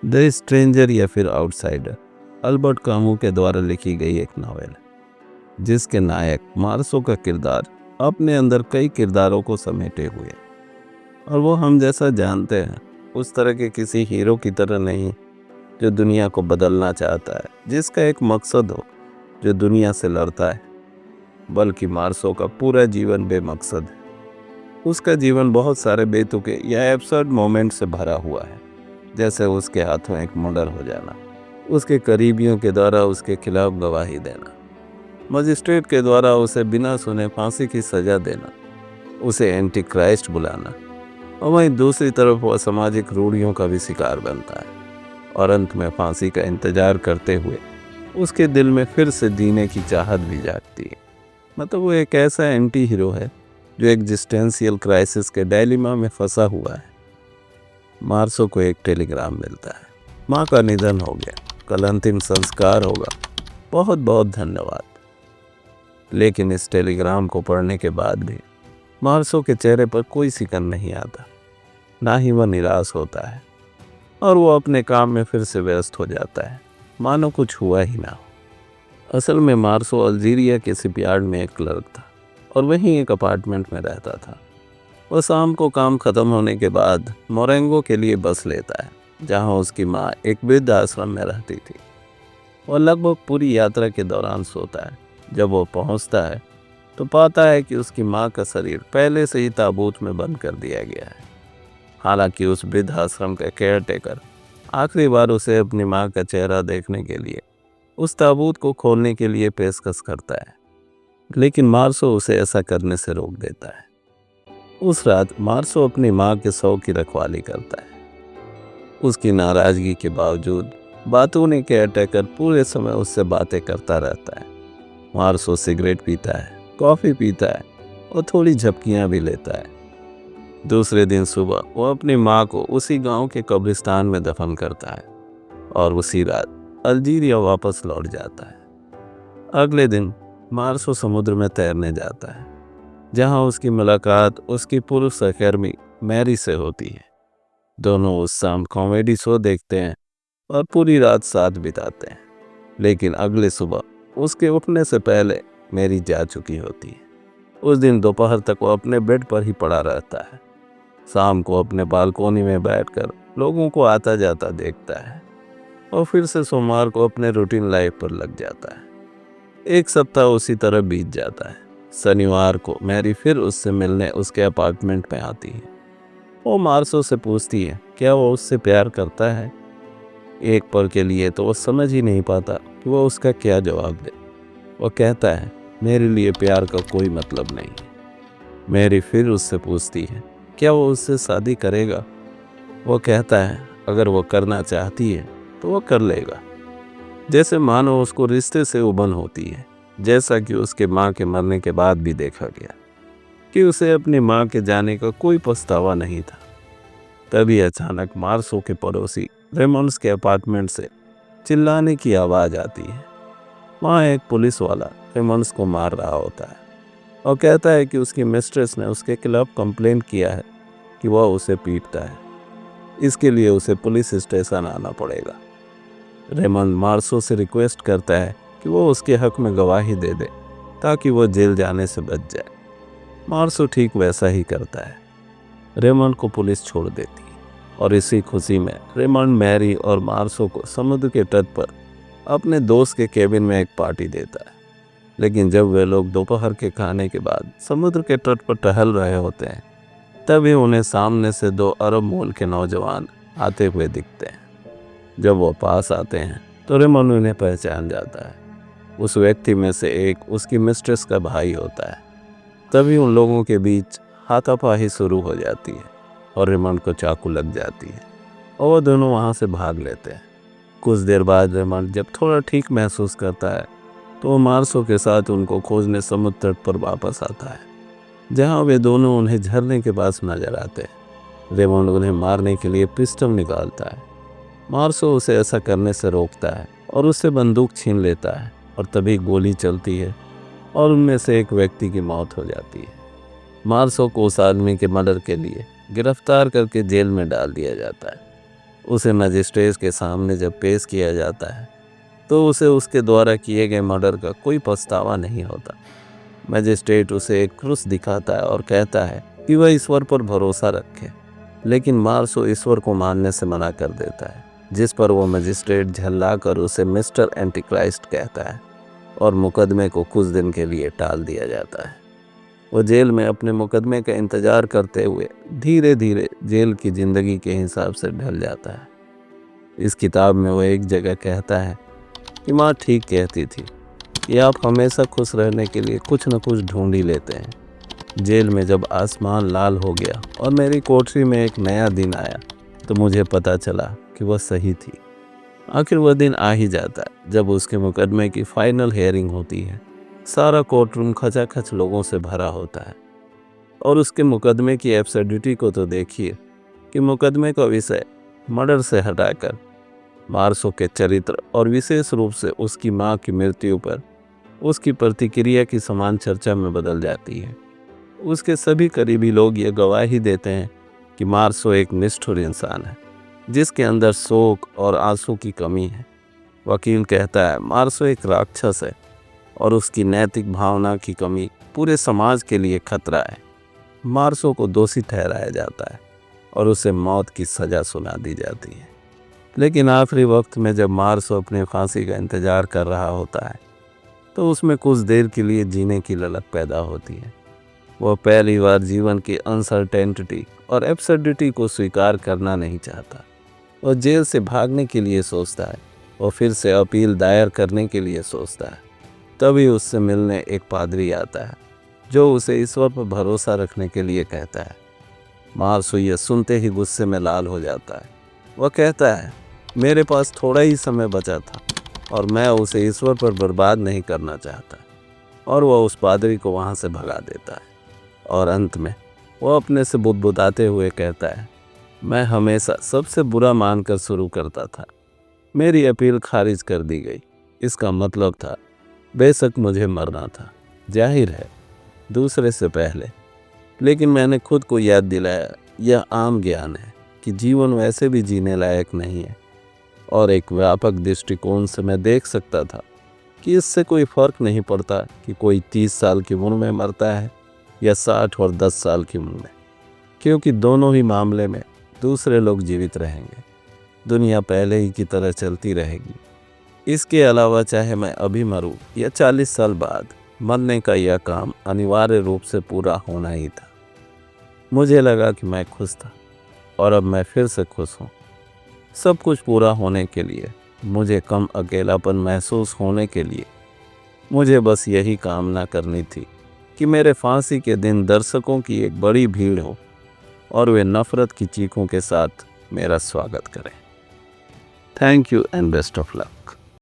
The stranger या फिर outsider Albert Camus के द्वारा लिखी गई एक नावल है जिसके नायक मार्सो का किरदार अपने अंदर कई किरदारों को समेटे हुए, और वो हम जैसा जानते हैं उस तरह के किसी हीरो की तरह नहीं जो दुनिया को बदलना चाहता है, जिसका एक मकसद हो, जो दुनिया से लड़ता है। बल्कि मार्सो का पूरा जीवन बेमकसद है। उसका जीवन बहुत सारे बेतुके या एब्सर्ड मोमेंट से भरा हुआ है, जैसे उसके हाथों एक मर्डर हो जाना, उसके करीबियों के द्वारा उसके खिलाफ गवाही देना, मजिस्ट्रेट के द्वारा उसे बिना सुने फांसी की सजा देना, उसे एंटी क्राइस्ट बुलाना, और वहीं दूसरी तरफ वह सामाजिक रूढ़ियों का भी शिकार बनता है और अंत में फांसी का इंतजार करते हुए उसके दिल में फिर से जीने की चाहत भी जागती है। मतलब वो एक ऐसा एंटी हीरो है जो एग्जिस्टेंशियल क्राइसिस के डायलिमा में फंसा हुआ है। मार्सो को एक टेलीग्राम मिलता है, माँ का निधन हो गया, कल अंतिम संस्कार होगा, बहुत बहुत धन्यवाद। लेकिन इस टेलीग्राम को पढ़ने के बाद भी मार्सो के चेहरे पर कोई सिकन नहीं आता, ना ही वह निराश होता है, और वो अपने काम में फिर से व्यस्त हो जाता है, मानो कुछ हुआ ही ना हो। असल में मार्सो अल्जीरिया के शिपयार्ड में एक क्लर्क था और वहीं एक अपार्टमेंट में रहता था। वह शाम को काम खत्म होने के बाद मोरेंगो के लिए बस लेता है, जहां उसकी माँ एक वृद्ध आश्रम में रहती थी। वह लगभग पूरी यात्रा के दौरान सोता है। जब वो पहुंचता है तो पाता है कि उसकी माँ का शरीर पहले से ही ताबूत में बंद कर दिया गया है। हालांकि उस वृद्ध आश्रम का केयर टेकर आखिरी बार उसे अपनी माँ का चेहरा देखने के लिए उस ताबूत को खोलने के लिए पेशकश करता है, लेकिन मार्सो उसे ऐसा करने से रोक देता है। उस रात मार्सो अपनी माँ के शव की रखवाली करता है। उसकी नाराजगी के बावजूद बातूनी केयर टेकर पूरे समय उससे बातें करता रहता है। मार्सो सिगरेट पीता है, कॉफ़ी पीता है और थोड़ी झपकियाँ भी लेता है। दूसरे दिन सुबह वो अपनी माँ को उसी गांव के कब्रिस्तान में दफन करता है और उसी रात अल्जीरिया वापस लौट जाता है। अगले दिन मार्सो समुद्र में तैरने जाता है, जहां उसकी मुलाकात उसकी पूर्व सहकर्मी मैरी से होती है। दोनों उस शाम कॉमेडी शो देखते हैं और पूरी रात साथ बिताते हैं। लेकिन अगले सुबह उसके उठने से पहले मैरी जा चुकी होती है। उस दिन दोपहर तक वो अपने बेड पर ही पड़ा रहता है। शाम को अपने बालकोनी में बैठकर लोगों को आता जाता देखता है और फिर से सोमवार को अपने रूटीन लाइफ पर लग जाता है। एक सप्ताह उसी तरह बीत जाता है। शनिवार को मैरी फिर उससे मिलने उसके अपार्टमेंट में आती है। वो मार्सो से पूछती है क्या वो उससे प्यार करता है। एक पल के लिए तो वो समझ ही नहीं पाता कि वो उसका क्या जवाब दे। वो कहता है मेरे लिए प्यार का कोई मतलब नहीं है। मैरी फिर उससे पूछती है क्या वो उससे शादी करेगा। वो कहता है अगर वो करना चाहती है तो वो कर लेगा। जैसे मानो उसको रिश्ते से उबन होती है, जैसा कि उसके माँ के मरने के बाद भी देखा गया कि उसे अपनी माँ के जाने का कोई पछतावा नहीं था। तभी अचानक मार्सो के पड़ोसी रेमंड्स के अपार्टमेंट से चिल्लाने की आवाज़ आती है। वहाँ एक पुलिस वाला रेमंड्स को मार रहा होता है और कहता है कि उसकी मिस्ट्रेस ने उसके खिलाफ कंप्लेंट किया है कि वह उसे पीटता है। इसके लिए उसे पुलिस स्टेशन आना पड़ेगा। रेमंड मार्सो से रिक्वेस्ट करता है कि वो उसके हक में गवाही दे दे ताकि वो जेल जाने से बच जाए। मार्सो ठीक वैसा ही करता है। रेमंड को पुलिस छोड़ देती है और इसी खुशी में रेमंड मैरी और मार्सो को समुद्र के तट पर अपने दोस्त के केबिन में एक पार्टी देता है। लेकिन जब वे लोग दोपहर के खाने के बाद समुद्र के तट पर टहल रहे होते हैं, तभी उन्हें सामने से 2 अरब मूल के नौजवान आते हुए दिखते हैं। जब वो पास आते हैं तो रेमंड उन्हें पहचान जाता है। उस व्यक्ति में से एक उसकी मिस्ट्रेस का भाई होता है। तभी उन लोगों के बीच हाथापाई शुरू हो जाती है और रेमंड को चाकू लग जाती है और वो दोनों वहाँ से भाग लेते हैं। कुछ देर बाद रेमंड जब थोड़ा ठीक महसूस करता है तो वो मार्सो के साथ उनको खोजने समुद्र तट पर वापस आता है, जहाँ वे दोनों उन्हें झरने के पास नजर आते हैं। रेमंड उन्हें मारने के लिए पिस्टल निकालता है। मार्सो उसे ऐसा करने से रोकता है और उससे बंदूक छीन लेता है, और तभी गोली चलती है और उनमें से एक व्यक्ति की मौत हो जाती है। मार्सो को उस आदमी के मर्डर के लिए गिरफ्तार करके जेल में डाल दिया जाता है। उसे मजिस्ट्रेट के सामने जब पेश किया जाता है तो उसे उसके द्वारा किए गए मर्डर का कोई पछतावा नहीं होता। मजिस्ट्रेट उसे एक क्रूस दिखाता है और कहता है कि वह ईश्वर पर भरोसा रखे, लेकिन मार्सो ईश्वर को मानने से मना कर देता है, जिस पर वो मजिस्ट्रेट झल्लाकर उसे मिस्टर एंटीक्राइस्ट कहता है और मुकदमे को कुछ दिन के लिए टाल दिया जाता है। वो जेल में अपने मुकदमे का इंतजार करते हुए धीरे धीरे जेल की ज़िंदगी के हिसाब से ढल जाता है। इस किताब में वो एक जगह कहता है कि माँ ठीक कहती थी कि आप हमेशा खुश रहने के लिए कुछ न कुछ ढूंढ ही लेते हैं। जेल में जब आसमान लाल हो गया और मेरी कोठरी में एक नया दिन आया तो मुझे पता चला कि वह सही थी। आखिर वह दिन आ ही जाता है जब उसके मुकदमे की फाइनल हियरिंग होती है। सारा कोर्ट रूम खचाखच लोगों से भरा होता है और उसके मुकदमे की एब्सर्डिटी को तो देखिए कि मुकदमे का विषय मर्डर से हटाकर मार्सो के चरित्र और विशेष रूप से उसकी मां की मृत्यु पर उसकी प्रतिक्रिया की समान चर्चा में बदल जाती है। उसके सभी करीबी लोग ये गवाही देते हैं कि मार्सो एक निष्ठुर इंसान है जिसके अंदर शोक और आंसू की कमी है। वकील कहता है मार्सो एक राक्षस है और उसकी नैतिक भावना की कमी पूरे समाज के लिए खतरा है। मार्सो को दोषी ठहराया जाता है और उसे मौत की सज़ा सुना दी जाती है। लेकिन आखिरी वक्त में जब मार्सो अपने फांसी का इंतज़ार कर रहा होता है तो उसमें कुछ देर के लिए जीने की ललक पैदा होती है। वह पहली बार जीवन की अनसर्टेनिटी और एब्सर्डिटी को स्वीकार करना नहीं चाहता। वह जेल से भागने के लिए सोचता है और फिर से अपील दायर करने के लिए सोचता है। तभी उससे मिलने एक पादरी आता है जो उसे ईश्वर पर भरोसा रखने के लिए कहता है। मार्सो यह सुनते ही गुस्से में लाल हो जाता है। वह कहता है मेरे पास थोड़ा ही समय बचा था और मैं उसे ईश्वर पर बर्बाद नहीं करना चाहता, और वह उस पादरी को वहाँ से भगा देता है। और अंत में वह अपने से बुदबुदाते हुए कहता है मैं हमेशा सबसे बुरा मानकर शुरू करता था, मेरी अपील खारिज कर दी गई। इसका मतलब था बेशक मुझे मरना था, जाहिर है दूसरे से पहले, लेकिन मैंने खुद को याद दिलाया यह आम ज्ञान है कि जीवन वैसे भी जीने लायक नहीं है। और एक व्यापक दृष्टिकोण से मैं देख सकता था कि इससे कोई फ़र्क नहीं पड़ता कि कोई 30 साल की उम्र में मरता है या 60 और 10 साल की उम्र में, क्योंकि दोनों ही मामले में दूसरे लोग जीवित रहेंगे। दुनिया पहले ही की तरह चलती रहेगी। इसके अलावा चाहे मैं अभी मरूं या 40 साल बाद, मरने का यह काम अनिवार्य रूप से पूरा होना ही था। मुझे लगा कि मैं खुश था और अब मैं फिर से खुश हूँ। सब कुछ पूरा होने के लिए, मुझे कम अकेलापन महसूस होने के लिए, मुझे बस यही कामना करनी थी कि मेरे फांसी के दिन दर्शकों की एक बड़ी भीड़ हो और वे नफ़रत की चीखों के साथ मेरा स्वागत करें। Thank you and best of luck.